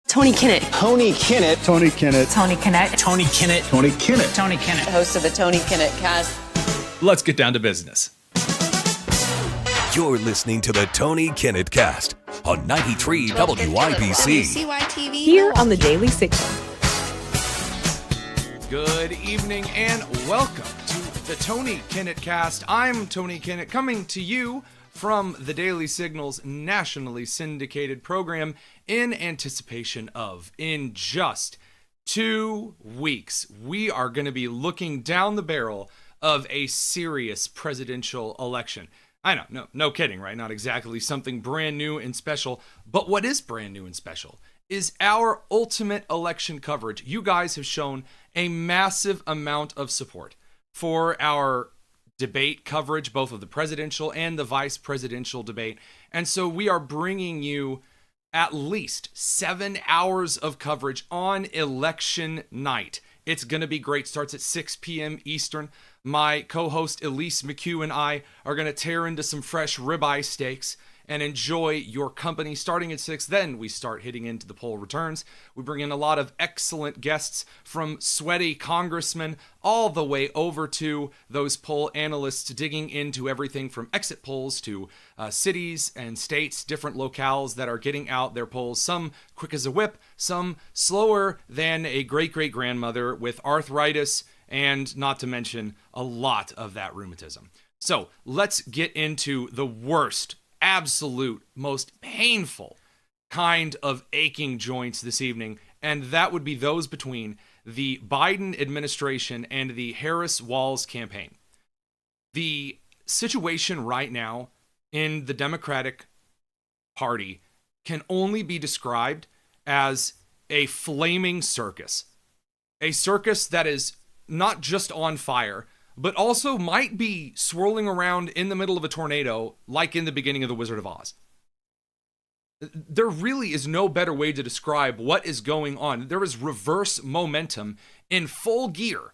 Tony Kinnett. Tony Kinnett. Tony Kinnett. Tony Kinnett. Tony Kinnett. Tony Kinnett. Tony Kinnett. Host of the Tony Kinnett Cast. Let's get down to business. You're listening to the Tony Kinnett Cast on 93 WYPC. Here on the Daily Signal. Good evening and welcome to the Tony Kinnett Cast. I'm Tony Kinnett, coming to you from the Daily Signal's nationally syndicated program in anticipation of, in just 2 weeks, we are going to be looking down the barrel of a serious presidential election. I know, no kidding, right? Not exactly something brand new and special, but what is brand new and special is our ultimate election coverage. You guys have shown a massive amount of support for our debate coverage, both of the presidential and the vice presidential debate. And so we are bringing you at least 7 hours of coverage on election night. It's going to be great. Starts at 6 p.m. Eastern. My co-host Elise McHugh and I are going to tear into some fresh ribeye steaks and enjoy your company starting at 6. Then we start hitting into the poll returns. We bring in a lot of excellent guests, from sweaty congressmen all the way over to those poll analysts, digging into everything from exit polls to cities and states, different locales that are getting out their polls, some quick as a whip, some slower than a great-great-grandmother with arthritis, and not to mention a lot of that rheumatism. So let's get into the worst, absolute, most painful kind of aching joints this evening, and that would be those between the Biden administration and the Harris-Walz campaign. The situation right now in the Democratic Party can only be described as a flaming circus. A circus that is not just on fire, but also might be swirling around in the middle of a tornado, like in the beginning of The Wizard of Oz. There really is no better way to describe what is going on. There is reverse momentum in full gear,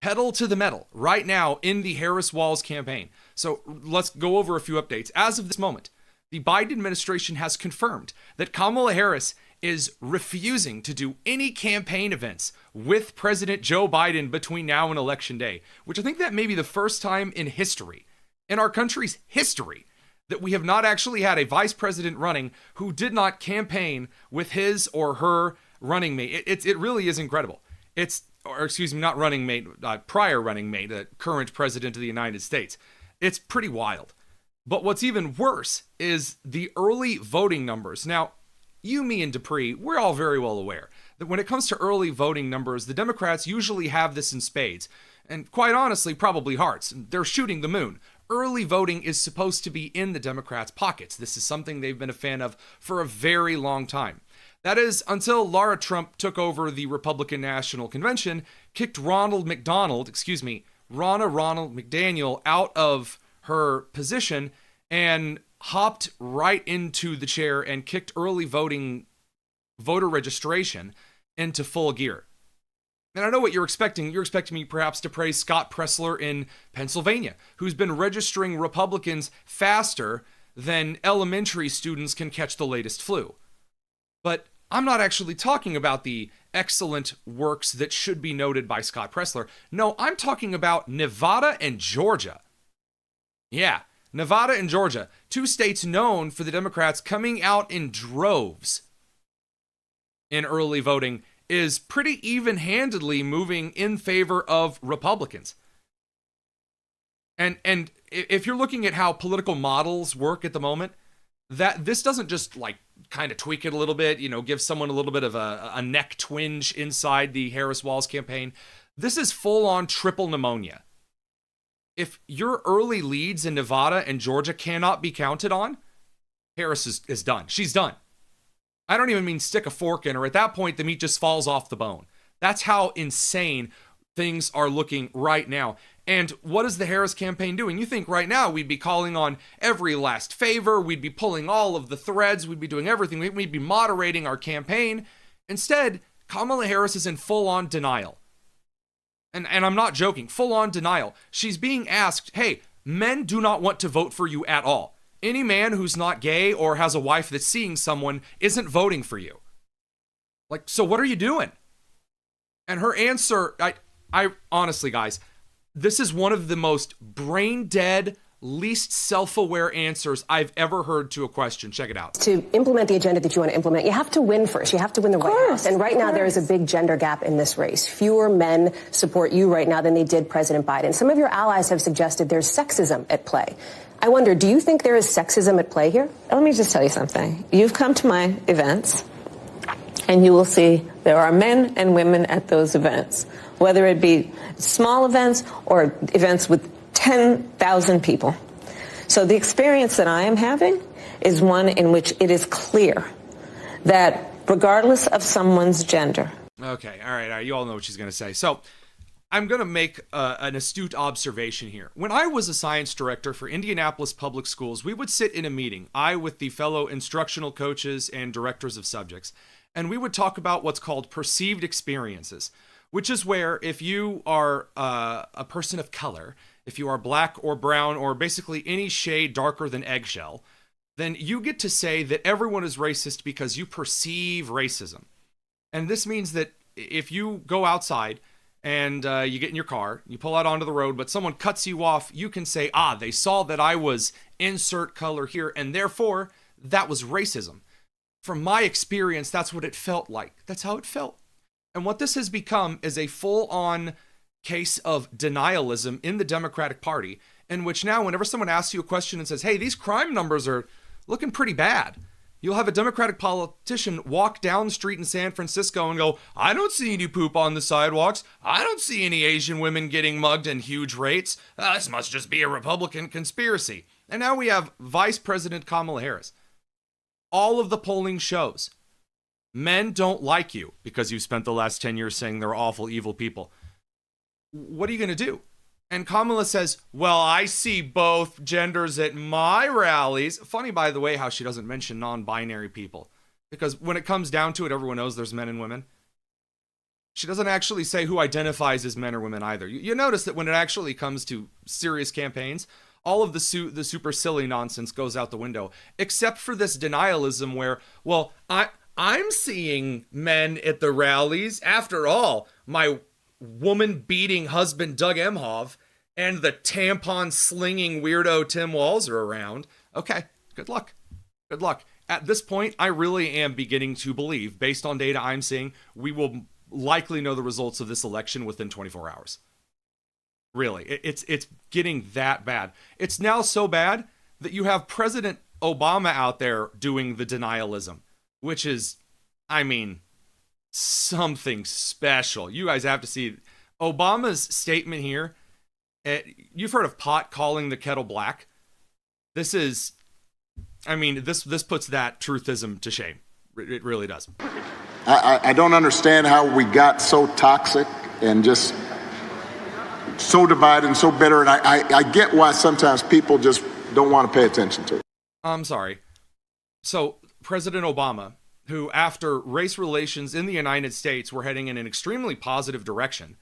pedal to the metal, right now in the Harris-Walz campaign. So let's go over a few updates. As of this moment, the Biden administration has confirmed that Kamala Harris is refusing to do any campaign events with President Joe Biden between now and Election Day, which I think that may be the first time in history, in our country's history, that we have not actually had a vice president running who did not campaign with his or her running mate. It really is incredible. Not running mate, prior running mate, the current president of the United States. It's pretty wild. But what's even worse is the early voting numbers. Now, you, me, and Dupree, we're all very well aware that when it comes to early voting numbers, the Democrats usually have this in spades, and quite honestly, probably hearts. They're shooting the moon. Early voting is supposed to be in the Democrats' pockets. This is something they've been a fan of for a very long time. That is, until Laura Trump took over the Republican National Convention, kicked Ronald McDaniel out of her position, and hopped right into the chair and kicked early voting voter registration into full gear. And I know what you're expecting. You're expecting me perhaps to praise Scott Pressler in Pennsylvania, who's been registering Republicans faster than elementary students can catch the latest flu. But I'm not actually talking about the excellent works that should be noted by Scott Pressler. No, I'm talking about Nevada and Georgia. Yeah, Nevada and Georgia, two states known for the Democrats coming out in droves in early voting, is pretty even-handedly moving in favor of Republicans. And if you're looking at how political models work at the moment, that this doesn't just like kind of tweak it a little bit, give someone a little bit of a neck twinge inside the Harris-Walz campaign. This is full-on triple pneumonia. If your early leads in Nevada and Georgia cannot be counted on, Harris is done. She's done. I don't even mean stick a fork in her. At that point, the meat just falls off the bone. That's how insane things are looking right now. And what is the Harris campaign doing? You think right now we'd be calling on every last favor, we'd be pulling all of the threads, we'd be doing everything, we'd be moderating our campaign. Instead, Kamala Harris is in full-on denial. And I'm not joking, full-on denial. She's being asked, hey, men do not want to vote for you at all. Any man who's not gay or has a wife that's seeing someone isn't voting for you. Like, so what are you doing? And her answer, I honestly, guys, this is one of the most brain dead, least self-aware answers I've ever heard to a question. Check it out. To implement the agenda that you want to implement, you have to win first. You have to win the White House. And right now there is a big gender gap in this race. Fewer men support you right now than they did President Biden. Some of your allies have suggested there's sexism at play. I wonder, do you think there is sexism at play here? Let me just tell you something. You've come to my events, and you will see there are men and women at those events, whether it be small events or events with 10,000 people. So the experience that I am having is one in which it is clear that regardless of someone's gender. Okay, all right, you all know what she's going to say. So I'm going to make an astute observation here. When I was a science director for Indianapolis Public Schools, we would sit in a meeting, I with the fellow instructional coaches and directors of subjects, and we would talk about what's called perceived experiences, which is where if you are a person of color, if you are black or brown or basically any shade darker than eggshell, then you get to say that everyone is racist because you perceive racism. And this means that if you go outside and you get in your car, you pull out onto the road, but someone cuts you off, you can say, they saw that I was insert color here, and therefore that was racism. From my experience, that's what it felt like. That's how it felt. And what this has become is a full-on case of denialism in the Democratic Party, in which now whenever someone asks you a question and says, hey, these crime numbers are looking pretty bad, you'll have a Democratic politician walk down the street in San Francisco and go, I don't see any poop on the sidewalks. I don't see any Asian women getting mugged in huge rates. This must just be a Republican conspiracy. And now we have Vice President Kamala Harris. All of the polling shows men don't like you because you've spent the last 10 years saying they're awful, evil people. What are you going to do? And Kamala says, well, I see both genders at my rallies. Funny, by the way, how she doesn't mention non-binary people. Because when it comes down to it, everyone knows there's men and women. She doesn't actually say who identifies as men or women either. You notice that when it actually comes to serious campaigns, all of the super silly nonsense goes out the window. Except for this denialism where, well, I'm seeing men at the rallies. After all, my woman-beating husband Doug Emhoff and the tampon-slinging weirdo Tim Walz are around. Okay, good luck. Good luck. At this point, I really am beginning to believe, based on data I'm seeing, we will likely know the results of this election within 24 hours. Really, it's getting that bad. It's now so bad that you have President Obama out there doing the denialism, which is, I mean, something special. You guys have to see Obama's statement here. You've heard of pot calling the kettle black. This is, I mean, this puts that truthism to shame. It really does. I don't understand how we got so toxic and just so divided and so bitter. And I get why sometimes people just don't want to pay attention to it. I'm sorry. So President Obama, who after race relations in the United States were heading in an extremely positive direction,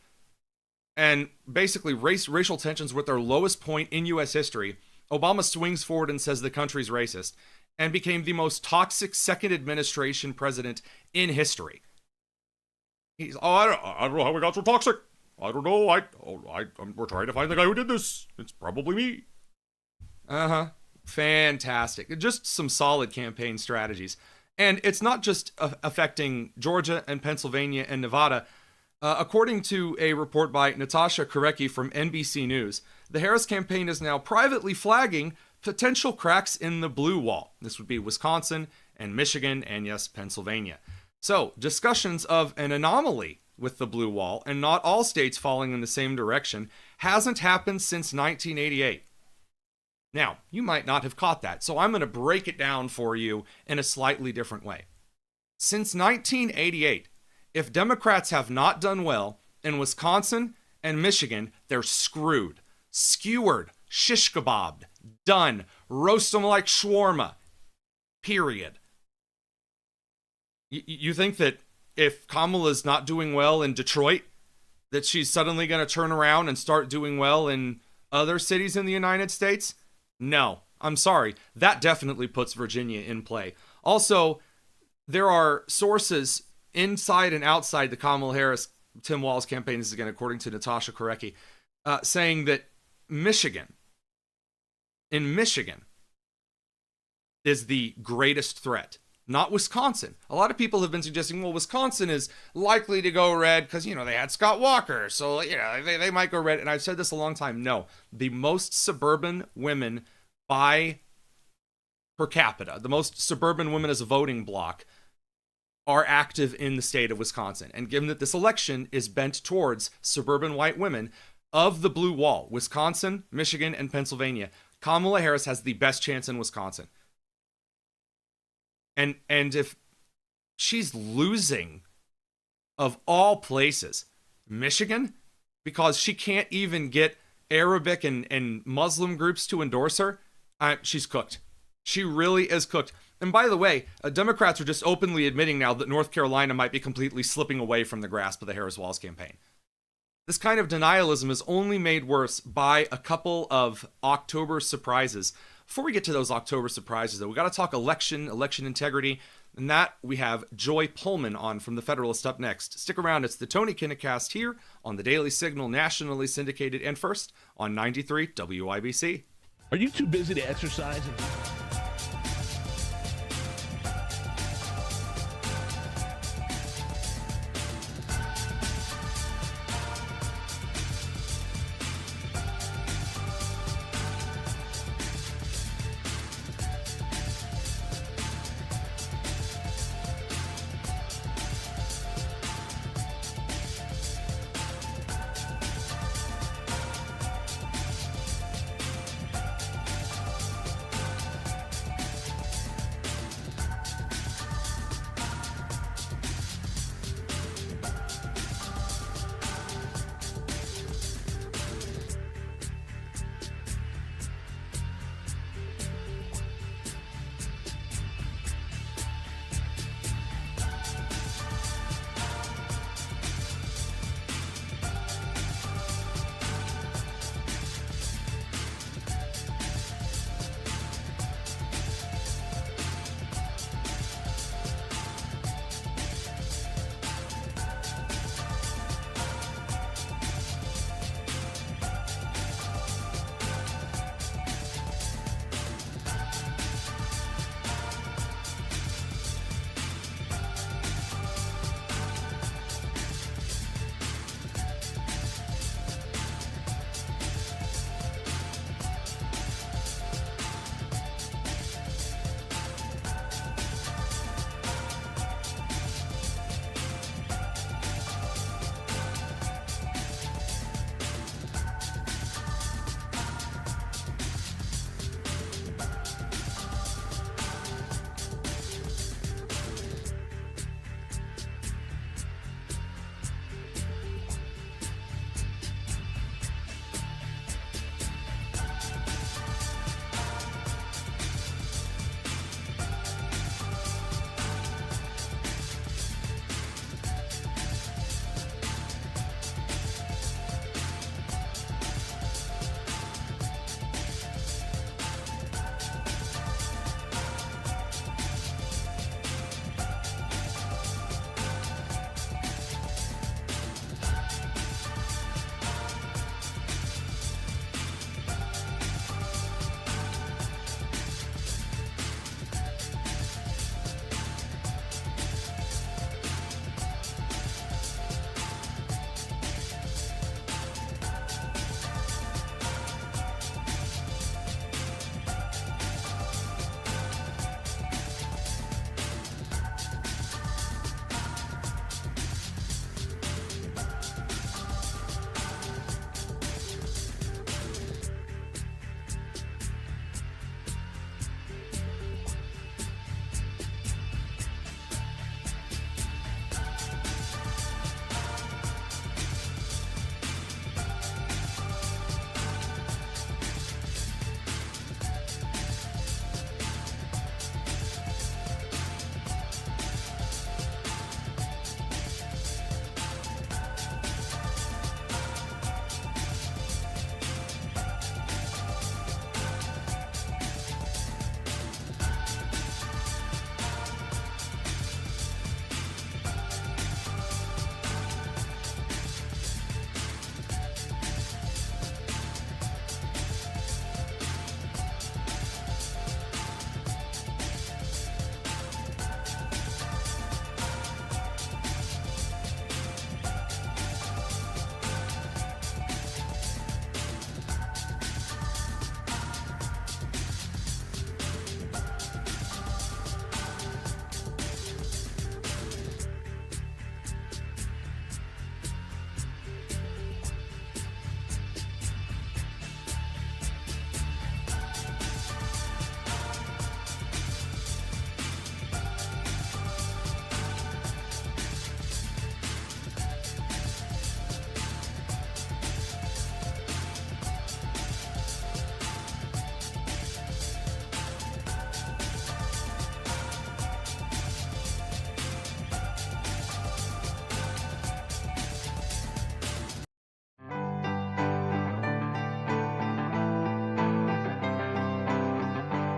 and basically racial tensions were at their lowest point in U.S. history, Obama swings forward and says the country's racist, and became the most toxic second administration president in history. He's, I don't know how we got so toxic. I don't know. We're trying to find the guy who did this. It's probably me. Fantastic. Just some solid campaign strategies. And it's not just affecting Georgia and Pennsylvania and Nevada. According to a report by Natasha Korecki from NBC News, the Harris campaign is now privately flagging potential cracks in the blue wall. This would be Wisconsin and Michigan and, yes, Pennsylvania. So, discussions of an anomaly with the blue wall and not all states falling in the same direction hasn't happened since 1988. Now, you might not have caught that, so I'm going to break it down for you in a slightly different way. Since 1988, if Democrats have not done well in Wisconsin and Michigan, they're screwed, skewered, shish kebabbed, done, roast them like shawarma, period. You think that if Kamala's not doing well in Detroit, that she's suddenly going to turn around and start doing well in other cities in the United States? No, I'm sorry. That definitely puts Virginia in play. Also, there are sources inside and outside the Kamala Harris, Tim Walz campaign, this is again according to Natasha Korecki, saying that Michigan is the greatest threat, not Wisconsin. A lot of people have been suggesting, well, Wisconsin is likely to go red because, they had Scott Walker, so, they might go red. And I've said this a long time. No, the most suburban women by per capita, the most suburban women as a voting bloc, are active in the state of Wisconsin. And given that this election is bent towards suburban white women of the blue wall, Wisconsin, Michigan, and Pennsylvania, Kamala Harris has the best chance in Wisconsin. And if she's losing, of all places, Michigan, because she can't even get Arabic and Muslim groups to endorse her, she's cooked. She really is cooked. And by the way, Democrats are just openly admitting now that North Carolina might be completely slipping away from the grasp of the Harris-Walz campaign. This kind of denialism is only made worse by a couple of October surprises. Before we get to those October surprises, though, we got to talk election integrity, and that we have Joy Pullman on from The Federalist up next. Stick around. It's the Tony Kinnett Cast here on the Daily Signal, nationally syndicated, and first on 93 WIBC. Are you too busy to exercise?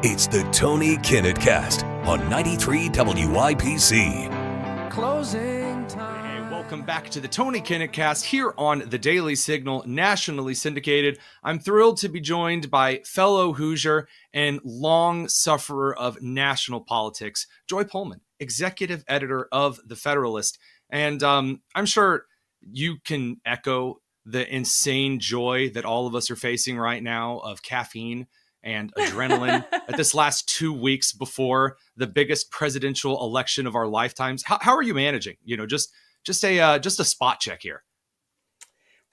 It's the Tony Kinnett Cast on 93 WIPC. Closing time. And welcome back to the Tony Kinnett Cast here on the Daily Signal, nationally syndicated. I'm thrilled to be joined by fellow Hoosier and long sufferer of national politics, Joy Pullman, executive editor of The Federalist. And I'm sure you can echo the insane joy that all of us are facing right now of caffeine and adrenaline at this last 2 weeks before the biggest presidential election of our lifetimes. How are you managing? You know, just a spot check here.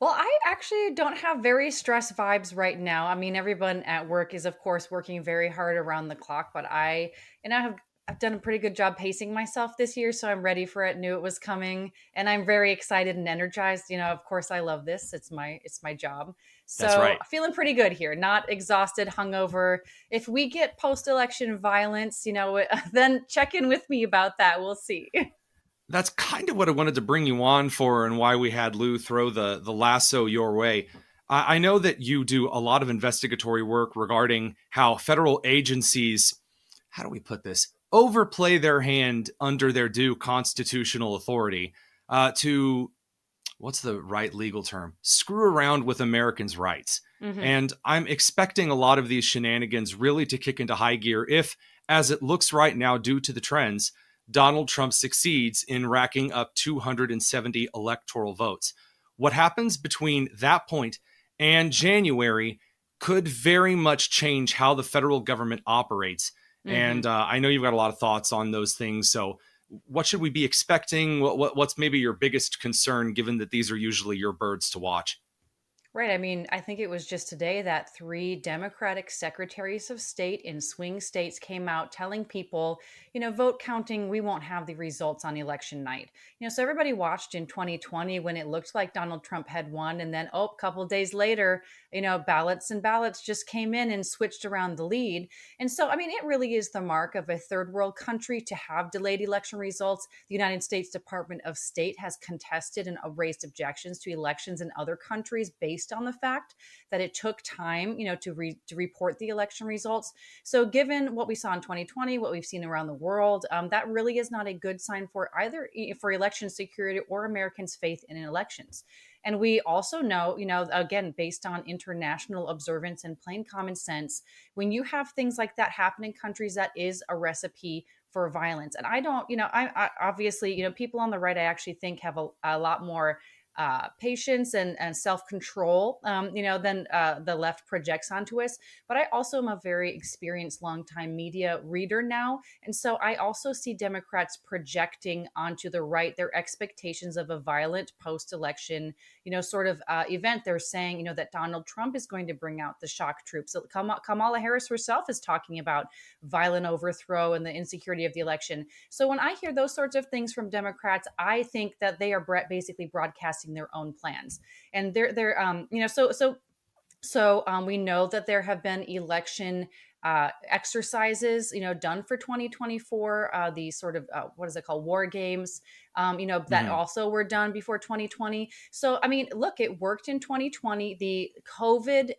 Well, I actually don't have very stressed vibes right now. I mean, everyone at work is, of course, working very hard around the clock, but I've done a pretty good job pacing myself this year, so I'm ready for it. Knew it was coming, and I'm very excited and energized. You know, of course, I love this. It's my job. So That's right. Feeling pretty good here. Not exhausted, hungover. If we get post-election violence, then check in with me about that. We'll see. That's kind of what I wanted to bring you on for, and why we had Lou throw the lasso your way. I know that you do a lot of investigatory work regarding how federal agencies, how do we put this, overplay their hand under their due constitutional authority to, what's the right legal term? Screw around with Americans' rights. Mm-hmm. And I'm expecting a lot of these shenanigans really to kick into high gear if, as it looks right now due to the trends, Donald Trump succeeds in racking up 270 electoral votes. What happens between that point and January could very much change how the federal government operates. Mm-hmm. And I know you've got a lot of thoughts on those things. So what should we be expecting? What's maybe your biggest concern, given that these are usually your birds to watch? Right. I mean, I think it was just today that 3 Democratic secretaries of state in swing states came out telling people, vote counting, we won't have the results on election night. So everybody watched in 2020 when it looked like Donald Trump had won. And then, a couple of days later, ballots just came in and switched around the lead. And so, I mean, it really is the mark of a third world country to have delayed election results. The United States Department of State has contested and raised objections to elections in other countries based on the fact that it took time, to report the election results. So given what we saw in 2020, what we've seen around the world, that really is not a good sign for either for election security or Americans' faith in elections. And we also know, again, based on international observance and plain common sense, when you have things like that happen in countries, that is a recipe for violence. And I don't, I obviously, people on the right, I actually think have a lot more patience and self-control, than the left projects onto us. But I also am a very experienced longtime media reader now. And so I also see Democrats projecting onto the right their expectations of a violent post-election, event. They're saying, that Donald Trump is going to bring out the shock troops. So Kamala Harris herself is talking about violent overthrow and the insecurity of the election. So when I hear those sorts of things from Democrats, I think that they are basically broadcasting their own plans. And we know that there have been election exercises, done for 2024, the sort of, what is it called? War games, that also were done before 2020. So, I mean, look, it worked in 2020. The COVID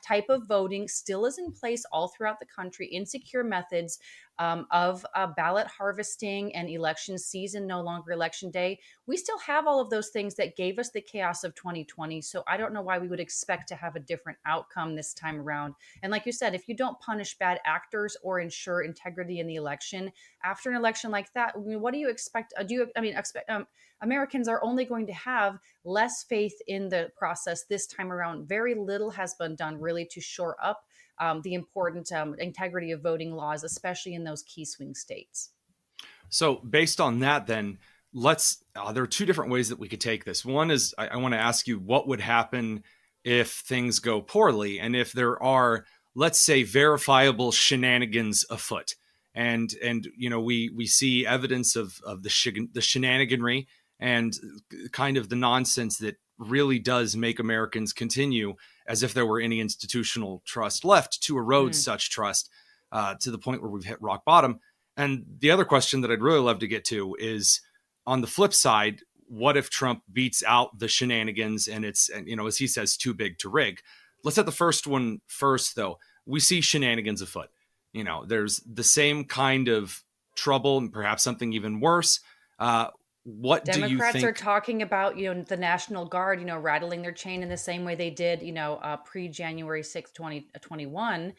type of voting still is in place all throughout the country. Insecure methods of ballot harvesting and election season, no longer election day. We still have all of those things that gave us the chaos of 2020. So I don't know why we would expect to have a different outcome this time around. And like you said, if you don't punish bad actors or ensure integrity in the election after an election like that, what do you expect? Americans are only going to have less faith in the process this time around. Very little has been done really to shore up the important integrity of voting laws, especially in those key swing states. So based on that, then there are 2 different ways that we could take this. One is I want to ask you what would happen if things go poorly and if there are, let's say, verifiable shenanigans afoot. And we see evidence of the shenaniganry and kind of the nonsense that really does make Americans continue as if there were any institutional trust left to erode such trust to the point where we've hit rock bottom. And the other question that I'd really love to get to is, on the flip side, what if Trump beats out the shenanigans and it's, as he says, too big to rig? Let's hit the first one first, though. We see shenanigans afoot. there's the same kind of trouble and perhaps something even worse. What do you think? Democrats are talking about, the National Guard, rattling their chain in the same way they did, pre-January 6th, 2021,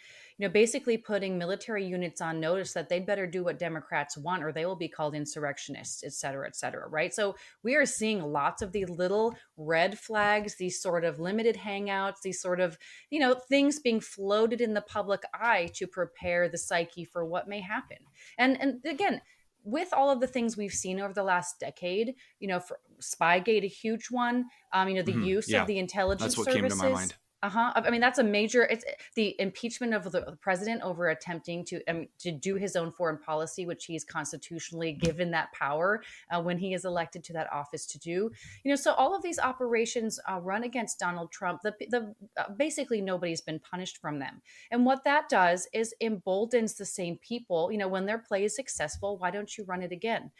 basically putting military units on notice that they'd better do what Democrats want or they will be called insurrectionists, et cetera, right? So we are seeing lots of these little red flags, these sort of limited hangouts, these sort of, things being floated in the public eye to prepare the psyche for what may happen. And again, with all of the things we've seen over the last decade, for Spygate, a huge one, the use of the intelligence services. That's what came to my mind. I mean, that's a major, it's the impeachment of the president over attempting to do his own foreign policy, which he's constitutionally given that power when he is elected to that office to do. So all of these operations run against Donald Trump. Basically nobody's been punished from them. And what that does is emboldens the same people. When their play is successful, why don't you run it again?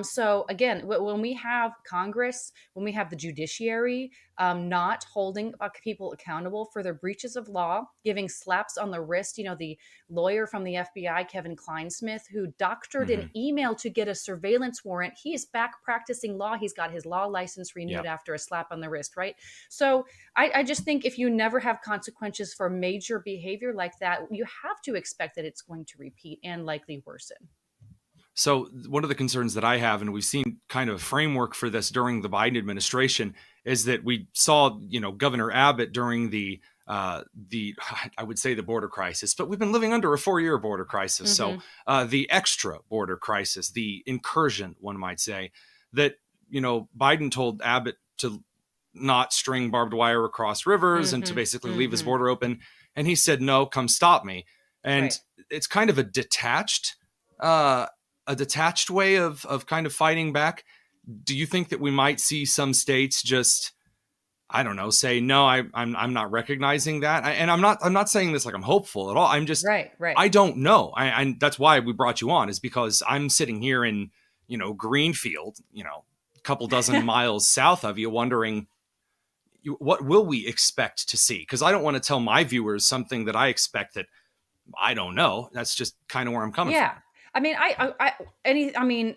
So again, when we have Congress, when we have the judiciary not holding people accountable for their breaches of law, giving slaps on the wrist, the lawyer from the FBI, Kevin Kleinsmith, who doctored an email to get a surveillance warrant, he is back practicing law. He's got his law license renewed after a slap on the wrist, right? So I just think if you never have consequences for major behavior like that, you have to expect that it's going to repeat and likely worsen. So one of the concerns that I have, and we've seen kind of a framework for this during the Biden administration, is that we saw, Governor Abbott during the I would say the border crisis, but we've been living under a 4-year border crisis. So the extra border crisis, the incursion, one might say, that, Biden told Abbott to not string barbed wire across rivers and to basically leave his border open. And he said, no, come stop me. And it's kind of a detached way of kind of fighting back. Do you think that we might see some states just, I don't know, say, no, I'm not recognizing that? I'm not saying this like I'm hopeful at all. I'm just, I don't know. I that's why we brought you on, is because I'm sitting here in, Greenfield, a couple dozen miles south of you, wondering what will we expect to see? Because I don't want to tell my viewers something that I expect that I don't know. That's just kind of where I'm coming from. I mean,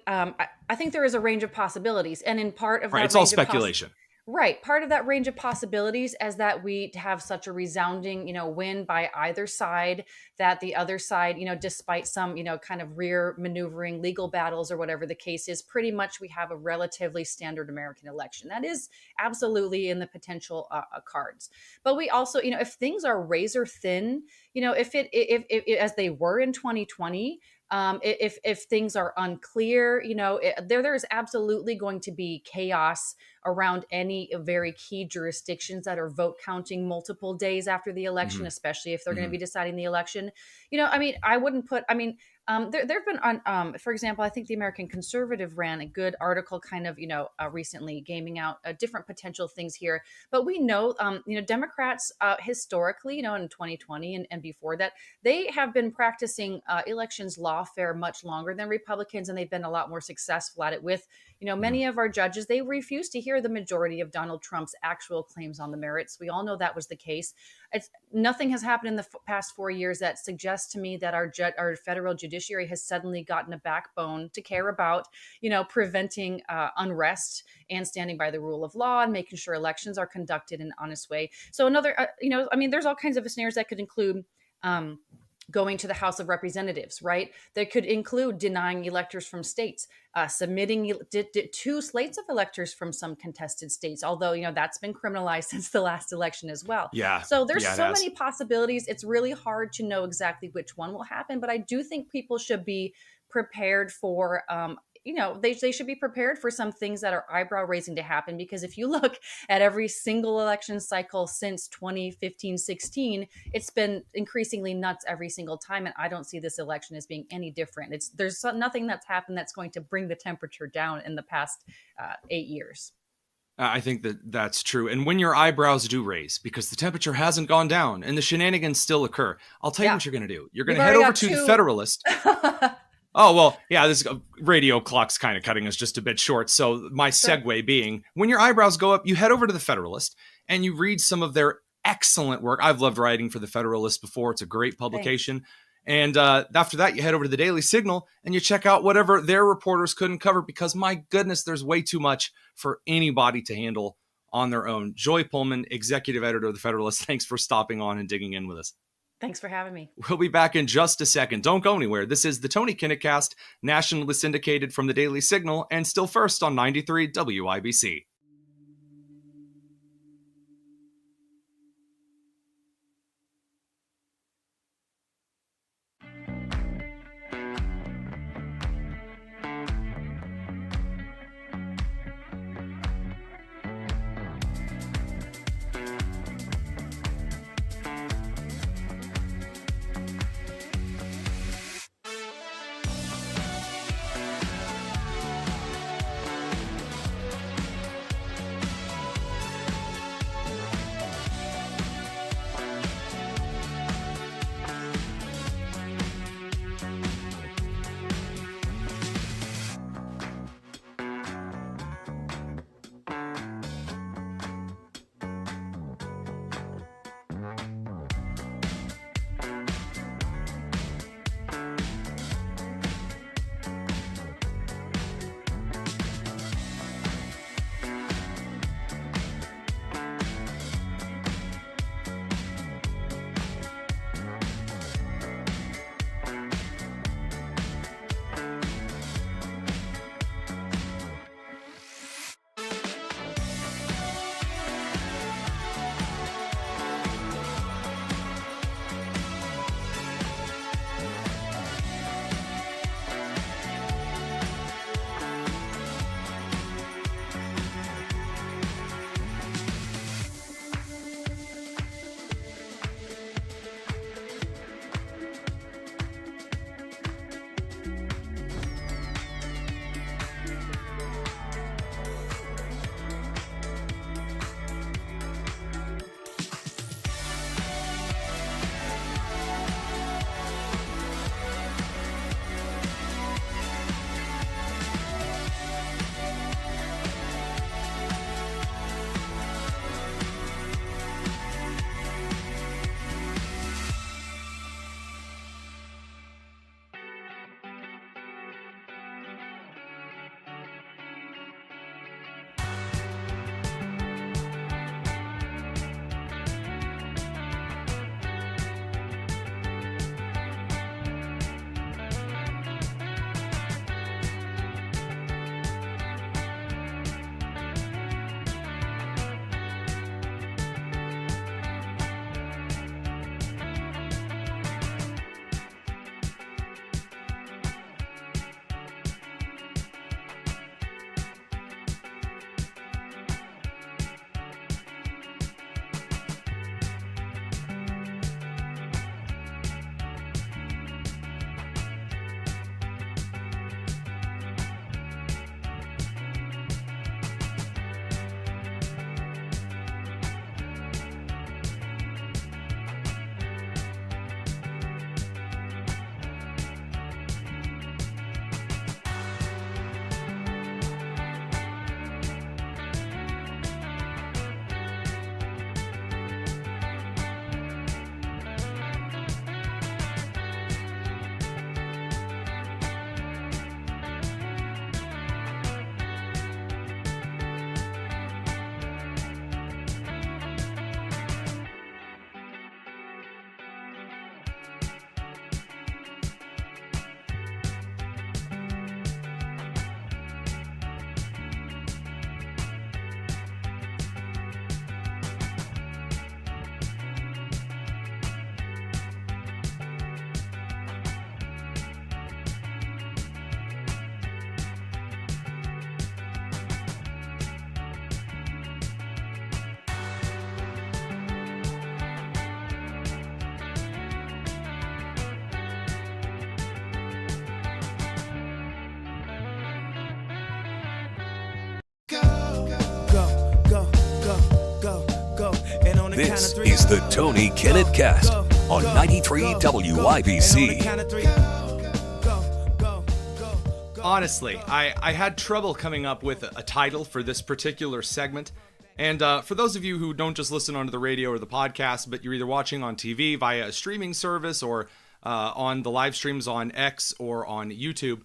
I think there is a range of possibilities, and in part of that, it's all speculation. Part of that range of possibilities is that we have such a resounding, win by either side, that the other side, despite some, kind of rear maneuvering legal battles or whatever the case is, pretty much we have a relatively standard American election. That is absolutely in the potential cards. But we also, if things are razor thin, if as they were in 2020. If things are unclear, there is absolutely going to be chaos around any very key jurisdictions that are vote counting multiple days after the election, especially if they're going to be deciding the election. I wouldn't put, there've been for example, I think the American Conservative ran a good article kind of, recently gaming out different potential things here. But we know, Democrats historically, in 2020 and before that, they have been practicing elections lawfare much longer than Republicans, and they've been a lot more successful at it with, many of our judges. They refuse to hear the majority of Donald Trump's actual claims on the merits. We all know that was the case. Nothing has happened in the past 4 years that suggests to me that our federal judiciary has suddenly gotten a backbone to care about, preventing unrest and standing by the rule of law and making sure elections are conducted in an honest way. So there's all kinds of scenarios that could include going to the House of Representatives, right? That could include denying electors from states, submitting two slates of electors from some contested states, although, that's been criminalized since the last election as well. Yeah. So there's so many possibilities. It's really hard to know exactly which one will happen, but I do think people should be prepared for, they should be prepared for some things that are eyebrow raising to happen, because if you look at every single election cycle since 2015-16, it's been increasingly nuts every single time. And I don't see this election as being any different. There's nothing that's happened that's going to bring the temperature down in the past 8 years. I think that's true. And when your eyebrows do raise because the temperature hasn't gone down and the shenanigans still occur, I'll tell you what you're going to do. You're going to head over to the Federalist. Oh, well, yeah, this radio clock's kind of cutting us just a bit short. So my segue being, when your eyebrows go up, you head over to the Federalist and you read some of their excellent work. I've loved writing for the Federalist before. It's a great publication. And after that, you head over to the Daily Signal and you check out whatever their reporters couldn't cover, because my goodness, there's way too much for anybody to handle on their own. Joy Pullman, executive editor of the Federalist, thanks for stopping on and digging in with us. Thanks for having me. We'll be back in just a second. Don't go anywhere. This is the Tony Kinnett Cast, nationally syndicated from the Daily Signal, and still first on 93 WIBC. This is the Tony Kinnett Cast on 93 WIBC. Honestly, I had trouble coming up with a title for this particular segment. And for those of you who don't just listen onto the radio or the podcast, but you're either watching on TV via a streaming service or on the live streams on X or on YouTube,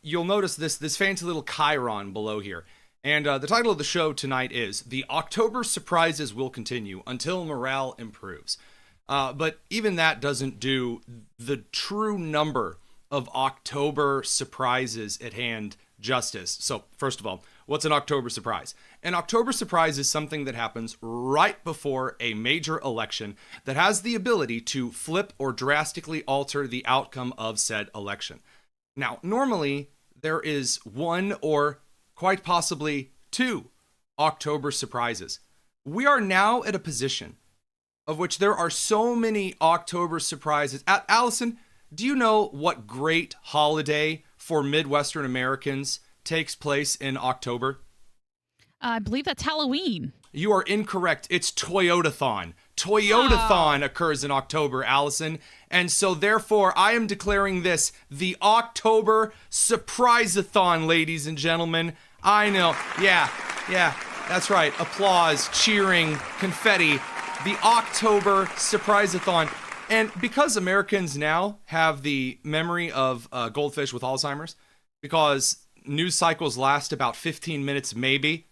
you'll notice this fancy little chyron below here. And the title of the show tonight is "The October Surprises Will Continue Until Morale Improves." But even that doesn't do the true number of October surprises at hand justice. So first of all, what's an October surprise? An October surprise is something that happens right before a major election that has the ability to flip or drastically alter the outcome of said election. Now, normally there is one or quite possibly two October surprises. We are now at a position of which there are so many October surprises. Allison, do you know what great holiday for Midwestern Americans takes place in October? I believe that's Halloween. You are incorrect. It's Toyotathon. Toyotathon occurs in October, Allison. And so therefore, I am declaring this the October Surprise-a-thon, ladies and gentlemen. I know. Yeah, that's right. Applause, cheering, confetti. The October Surprise-a-thon. And because Americans now have the memory of goldfish with Alzheimer's, because news cycles last about 15 minutes maybe,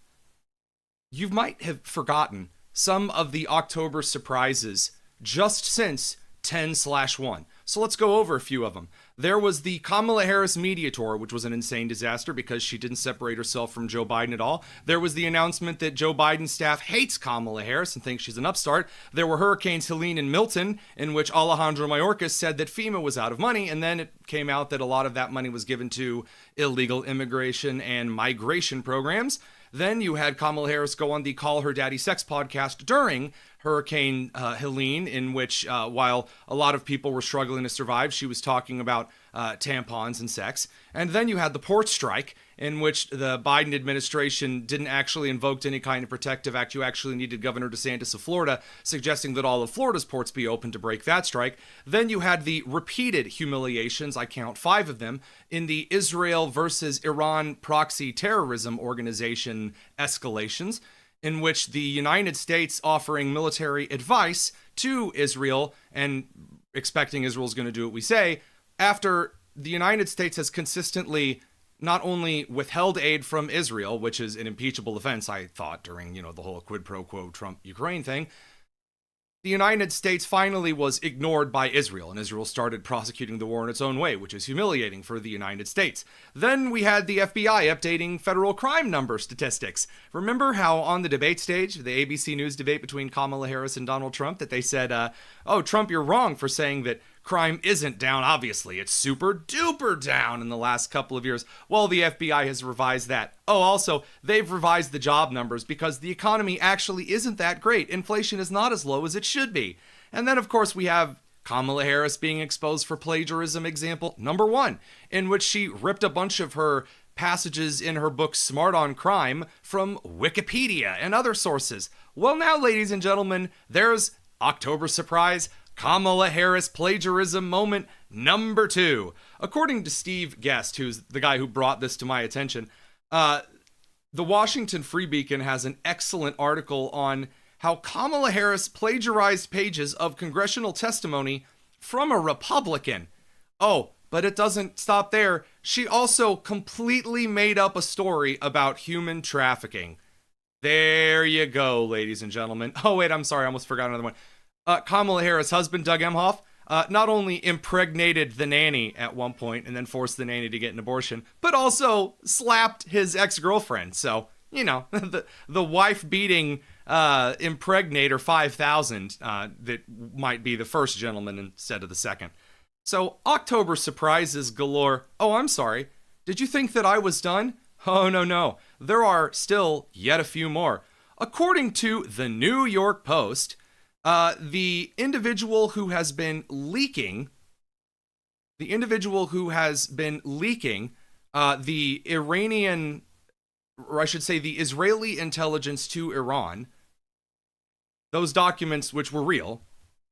you might have forgotten some of the October surprises just since 10/1. So let's go over a few of them. There was the Kamala Harris media tour, which was an insane disaster because she didn't separate herself from Joe Biden at all. There was the announcement that Joe Biden's staff hates Kamala Harris and thinks she's an upstart. There were Hurricanes Helene and Milton, in which Alejandro Mayorkas said that FEMA was out of money, and then it came out that a lot of that money was given to illegal immigration and migration programs. Then you had Kamala Harris go on the Call Her Daddy Sex podcast during Hurricane Helene, in which while a lot of people were struggling to survive, she was talking about tampons and sex. And then you had the port strike, in which the Biden administration didn't actually invoke any kind of protective act. You actually needed Governor DeSantis of Florida suggesting that all of Florida's ports be open to break that strike. Then you had the repeated humiliations, I count 5 of them, in the Israel versus Iran proxy terrorism organization escalations, in which the United States offering military advice to Israel and expecting Israel's going to do what we say, after the United States has consistently not only withheld aid from Israel, which is an impeachable offense, I thought, during, the whole quid pro quo Trump-Ukraine thing, the United States finally was ignored by Israel, and Israel started prosecuting the war in its own way, which is humiliating for the United States. Then we had the FBI updating federal crime number statistics. Remember how on the debate stage, the ABC News debate between Kamala Harris and Donald Trump, that they said, oh, Trump, you're wrong for saying that crime isn't down. Obviously, it's super duper down in the last couple of years. Well, the FBI has revised that. Oh, also, they've revised the job numbers because the economy actually isn't that great. Inflation is not as low as it should be. And then, of course, we have Kamala Harris being exposed for plagiarism, example number 1, in which she ripped a bunch of her passages in her book Smart on Crime from Wikipedia and other sources. Well, now, ladies and gentlemen, there's October surprise Kamala Harris plagiarism moment number 2. According to Steve Guest, who's the guy who brought this to my attention, the Washington Free Beacon has an excellent article on how Kamala Harris plagiarized pages of congressional testimony from a Republican. Oh, but it doesn't stop there. She also completely made up a story about human trafficking. There you go, ladies and gentlemen. Oh, wait, I'm sorry. I almost forgot another one. Kamala Harris' husband, Doug Emhoff, not only impregnated the nanny at one point and then forced the nanny to get an abortion, but also slapped his ex-girlfriend. So, the wife-beating impregnator 5,000 that might be the first gentleman instead of the second. So, October surprises galore. Oh, I'm sorry. Did you think that I was done? Oh, no. There are still yet a few more. According to the New York Post, the individual who has been leaking the Iranian, or I should say the Israeli intelligence to Iran, those documents which were real,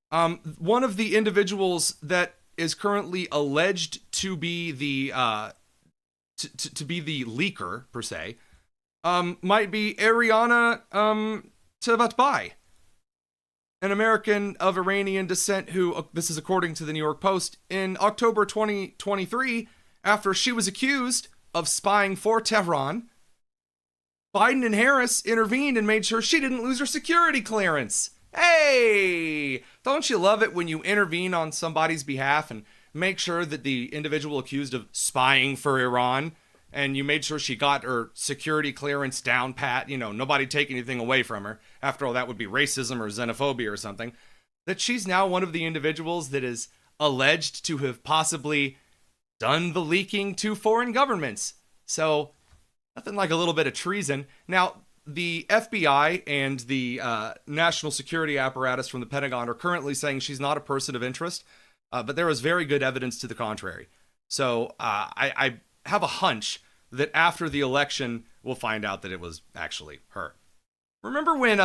one of the individuals that is currently alleged to be the to be the leaker per se, might be Ariana Tavatbai. an American of Iranian descent who, this is according to the New York Post, in October 2023, after she was accused of spying for Tehran, Biden and Harris intervened and made sure she didn't lose her security clearance. Hey, don't you love it when you intervene on somebody's behalf and make sure that the individual accused of spying for Iran, and you made sure she got her security clearance down pat, nobody take anything away from her. After all, that would be racism or xenophobia or something. That she's now one of the individuals that is alleged to have possibly done the leaking to foreign governments. So, nothing like a little bit of treason. Now, the FBI and the national security apparatus from the Pentagon are currently saying she's not a person of interest, but there is very good evidence to the contrary. So I have a hunch that after the election, we'll find out that it was actually her. Remember when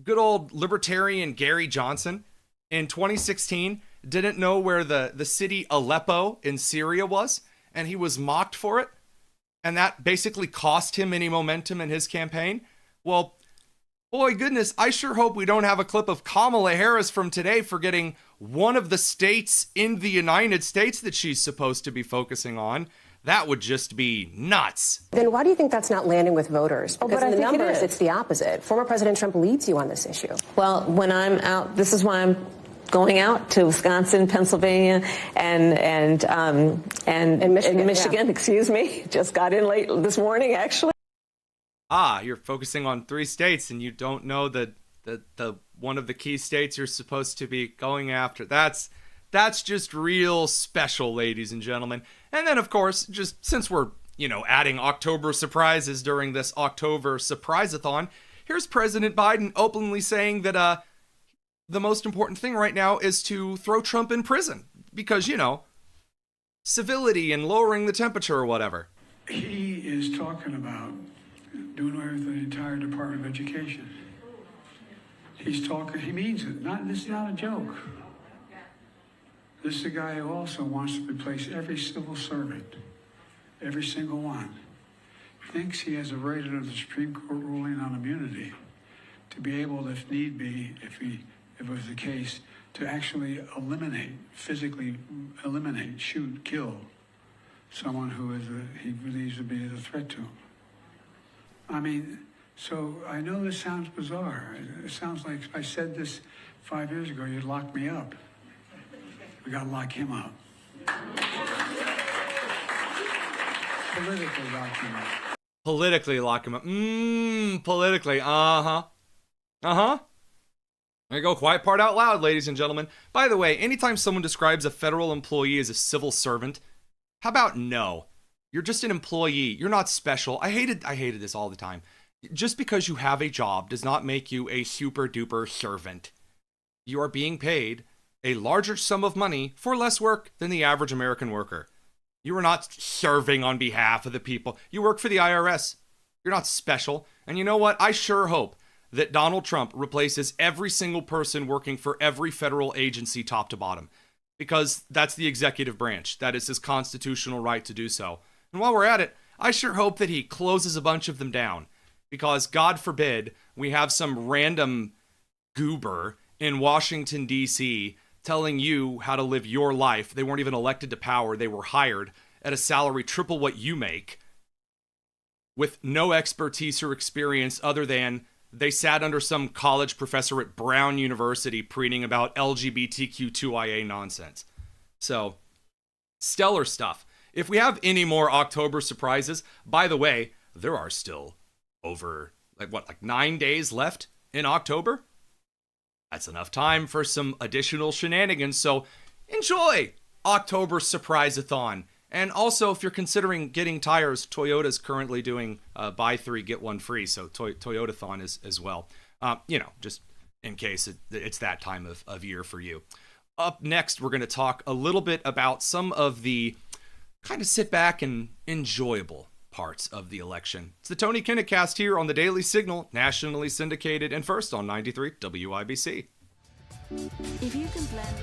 good old libertarian Gary Johnson in 2016 didn't know where the city Aleppo in Syria was, and he was mocked for it? And that basically cost him any momentum in his campaign? Well, boy, goodness, I sure hope we don't have a clip of Kamala Harris from today forgetting one of the states in the United States that she's supposed to be focusing on. That would just be nuts. Then why do you think that's not landing with voters? Because in the numbers, it's the opposite. Former President Trump leads you on this issue. Well, when I'm out, this is why I'm going out to Wisconsin, Pennsylvania, and Michigan, yeah. Excuse me. Just got in late this morning, actually. You're focusing on 3 states and you don't know the one of the key states you're supposed to be going after. That's just real special, ladies and gentlemen. And then, of course, just since we're, adding October surprises during this October surprise-a-thon, here's President Biden openly saying that, the most important thing right now is to throw Trump in prison because, civility and lowering the temperature or whatever. He is talking about doing away with the entire Department of Education. He means it. This is not a joke. This is a guy who also wants to replace every civil servant, every single one. Thinks he has a right under the Supreme Court ruling on immunity to be able, if need be, if it was the case, to actually physically eliminate, shoot, kill someone who he believes to be a threat to him. I mean, so I know this sounds bizarre. It sounds like if I said this 5 years ago, you'd lock me up. We gotta lock him up. Politically lock him up. Politically lock him up. Politically. Uh-huh. There you go, quiet part out loud, ladies and gentlemen. By the way, anytime someone describes a federal employee as a civil servant, how about no? You're just an employee. You're not special. I hated this all the time. Just because you have a job does not make you a super duper servant. You are being paid a larger sum of money for less work than the average American worker. You are not serving on behalf of the people. You work for the IRS. You're not special. And you know what? I sure hope that Donald Trump replaces every single person working for every federal agency top to bottom, because that's the executive branch. That is his constitutional right to do so. And while we're at it, I sure hope that he closes a bunch of them down, because God forbid we have some random goober in Washington, D.C. telling you how to live your life. They weren't even elected to power. They were hired at a salary triple what you make with no expertise or experience other than they sat under some college professor at Brown University preaching about LGBTQ2IA nonsense. So, stellar stuff. If we have any more October surprises, by the way, there are still over, 9 days left in October? That's enough time for some additional shenanigans, so enjoy October Surprise-a-thon. And also, if you're considering getting tires, Toyota's currently doing buy 3, get 1 free, so Toyota-thon is as well. Just in case it's that time of year for you. Up next, we're going to talk a little bit about some of the kind of sit back and enjoyable parts of the election. It's the Tony Kinnett Cast here on the Daily Signal, nationally syndicated and first on 93 WIBC. If you can blend...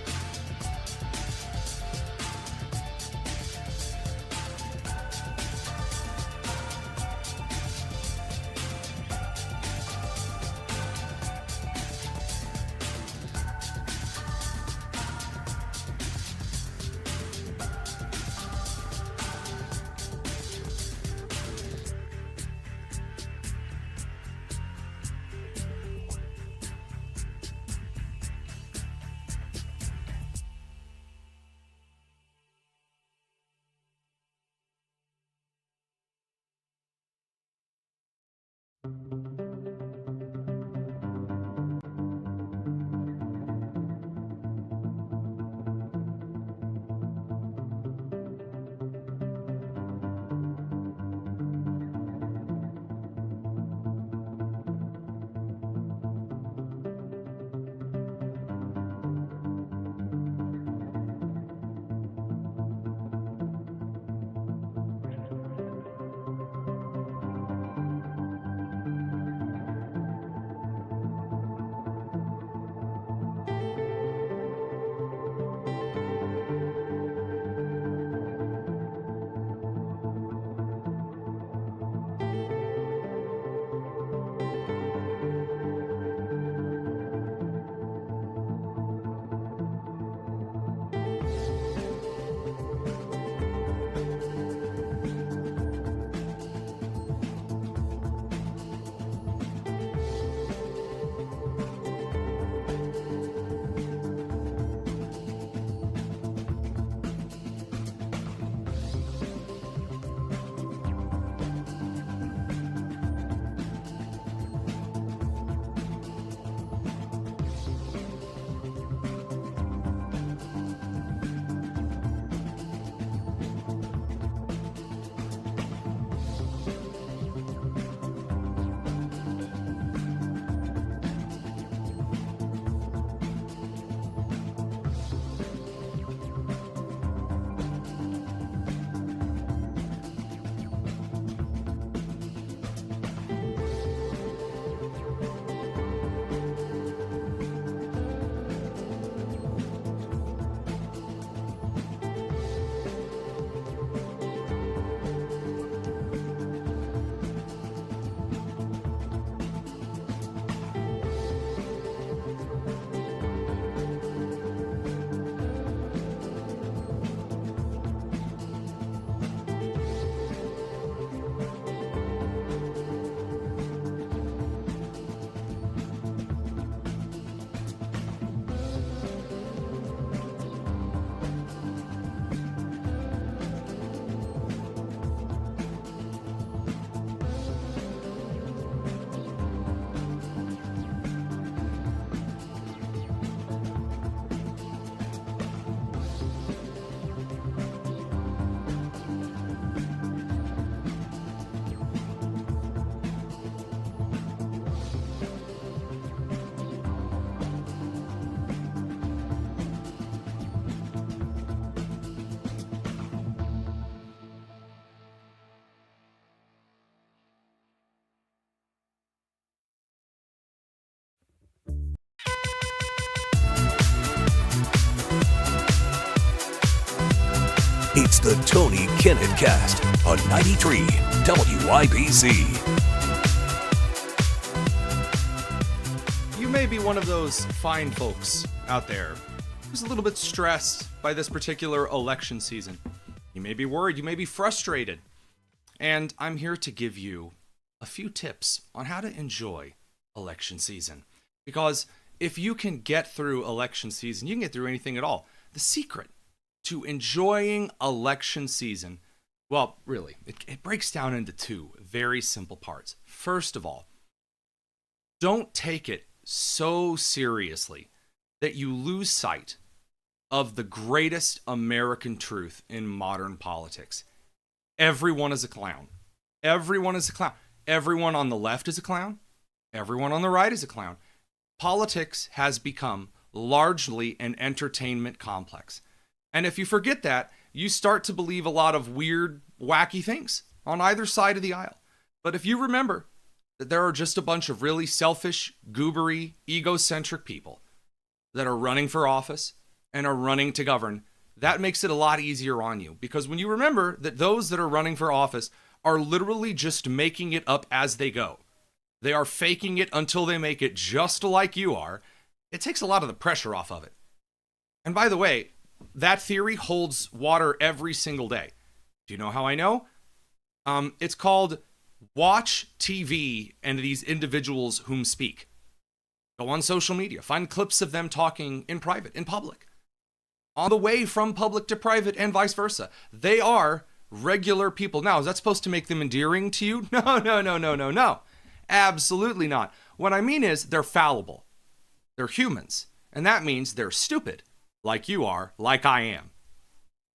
It's the Tony Kinnett Cast on 93 WIBC. You may be one of those fine folks out there who's a little bit stressed by this particular election season. You may be worried, you may be frustrated. And I'm here to give you a few tips on how to enjoy election season. Because if you can get through election season, you can get through anything at all. The secret to enjoying election season, well, really, it breaks down into two very simple parts. First of all, don't take it so seriously that you lose sight of the greatest American truth in modern politics. Everyone is a clown. Everyone is a clown. Everyone on the left is a clown. Everyone on the right is a clown. Politics has become largely an entertainment complex. And if you forget that, you start to believe a lot of weird, wacky things on either side of the aisle. But if you remember that there are just a bunch of really selfish, goobery, egocentric people that are running for office and are running to govern, that makes it a lot easier on you. Because when you remember that those that are running for office are literally just making it up as they go, they are faking it until they make it just like you are, it takes a lot of the pressure off of it. And by the way, that theory holds water every single day. Do you know how I know? It's called watch TV and these individuals whom speak. Go on social media, find clips of them talking in private, in public, on the way from public to private and vice versa. They are regular people. Now, is that supposed to make them endearing to you? No. Absolutely not. What I mean is they're fallible. They're humans. And that means they're stupid, like you are, like I am.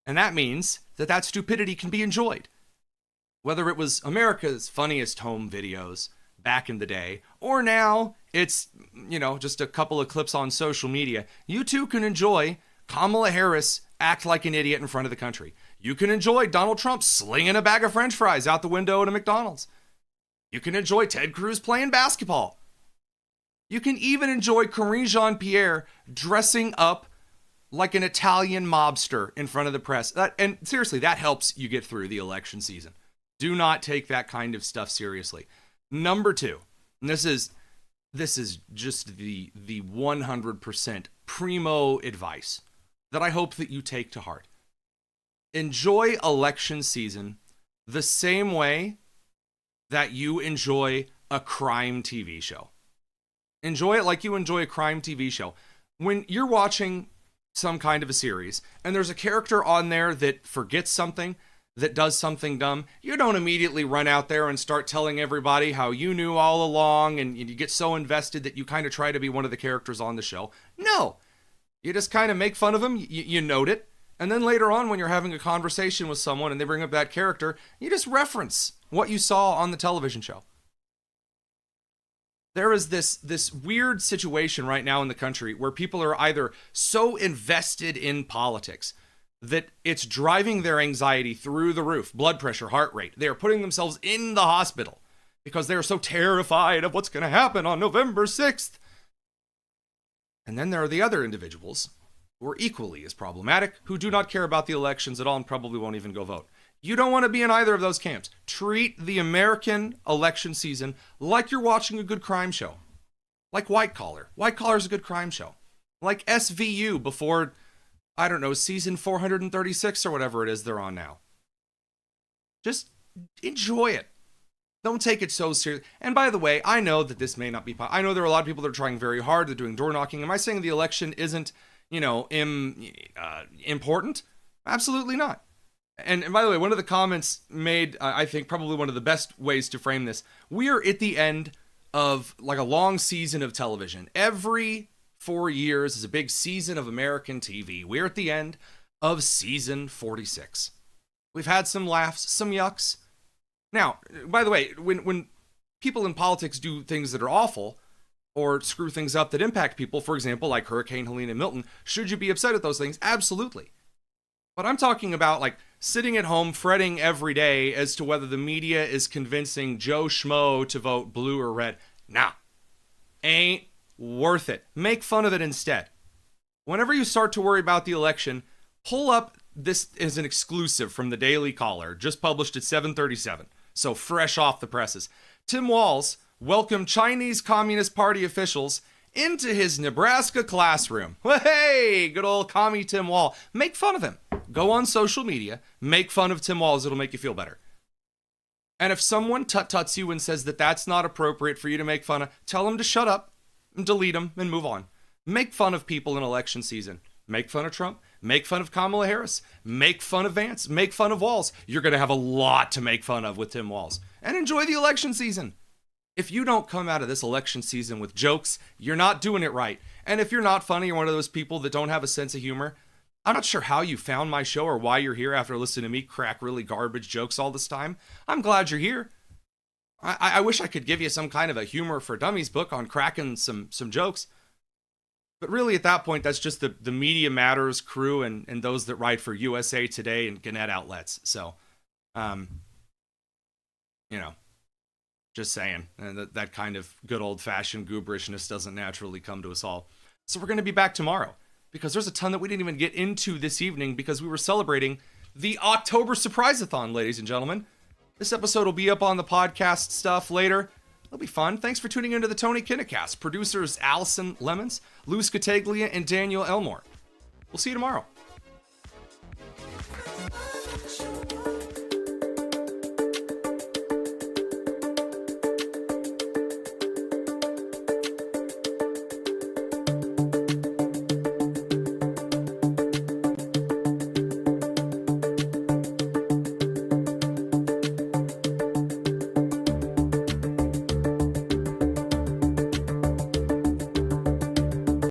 And that means that stupidity can be enjoyed. Whether it was America's Funniest Home Videos back in the day, or now it's, just a couple of clips on social media, you too can enjoy Kamala Harris act like an idiot in front of the country. You can enjoy Donald Trump slinging a bag of French fries out the window at a McDonald's. You can enjoy Ted Cruz playing basketball. You can even enjoy Karine Jean-Pierre dressing up like an Italian mobster in front of the press. And seriously, that helps you get through the election season. Do not take that kind of stuff seriously. Number two, and this is just the 100% primo advice that I hope that you take to heart. Enjoy election season the same way that you enjoy a crime TV show. Enjoy it like you enjoy a crime TV show. When you're watching some kind of a series and there's a character on there that forgets something, that does something dumb, you don't immediately run out there and start telling everybody how you knew all along and you get so invested that you kind of try to be one of the characters on the show. No. You just kind of make fun of them, you note it, and then later on when you're having a conversation with someone and they bring up that character, you just reference what you saw on the television show. There is this weird situation right now in the country where people are either so invested in politics that it's driving their anxiety through the roof, blood pressure, heart rate. They are putting themselves in the hospital because they are so terrified of what's going to happen on November 6th. And then there are the other individuals who are equally as problematic, who do not care about the elections at all and probably won't even go vote. You don't want to be in either of those camps. Treat the American election season like you're watching a good crime show. Like White Collar. White Collar is a good crime show. Like SVU before, I don't know, season 436 or whatever it is they're on now. Just enjoy it. Don't take it so seriously. And by the way, I know that this may not be I know there are a lot of people that are trying very hard. They're doing door knocking. Am I saying the election isn't, important? Absolutely not. And by the way, one of the comments made, I think, probably one of the best ways to frame this. We are at the end of like a long season of television. Every 4 years is a big season of American TV. We're at the end of season 46. We've had some laughs, some yucks. Now, by the way, when people in politics do things that are awful or screw things up that impact people, for example, like Hurricane Helene and Milton, should you be upset at those things? Absolutely. But I'm talking about like sitting at home fretting every day as to whether the media is convincing Joe Schmo to vote blue or red. Nah, ain't worth it. Make fun of it instead. Whenever you start to worry about the election, pull up this is an exclusive from the Daily Caller, just published at 7:37, so fresh off the presses. Tim Walz welcomed Chinese Communist Party officials into his Nebraska classroom. Hey, good old commie Tim Walz. Make fun of him. Go on social media, make fun of Tim Walz. It'll make you feel better. And if someone tut-tuts you and says that that's not appropriate for you to make fun of, tell them to shut up and delete them and move on. Make fun of people in election season. Make fun of Trump. Make fun of Kamala Harris. Make fun of Vance. Make fun of Walz. You're going to have a lot to make fun of with Tim Walz. And enjoy the election season. If you don't come out of this election season with jokes, you're not doing it right. And if you're not funny or one of those people that don't have a sense of humor, I'm not sure how you found my show or why you're here after listening to me crack really garbage jokes all this time. I'm glad you're here. I wish I could give you some kind of a humor for dummies book on cracking some jokes. But really at that point, that's just the Media Matters crew and those that write for USA Today and Gannett outlets. So, just saying, that kind of good old-fashioned gooberishness doesn't naturally come to us all. So we're going to be back tomorrow, because there's a ton that we didn't even get into this evening because we were celebrating the October Surprise-a-thon, ladies and gentlemen. This episode will be up on the podcast stuff later. It'll be fun. Thanks for tuning into the Tony Kinnecast. Producers Allison Lemons, Lou Scataglia, and Daniel Elmore. We'll see you tomorrow.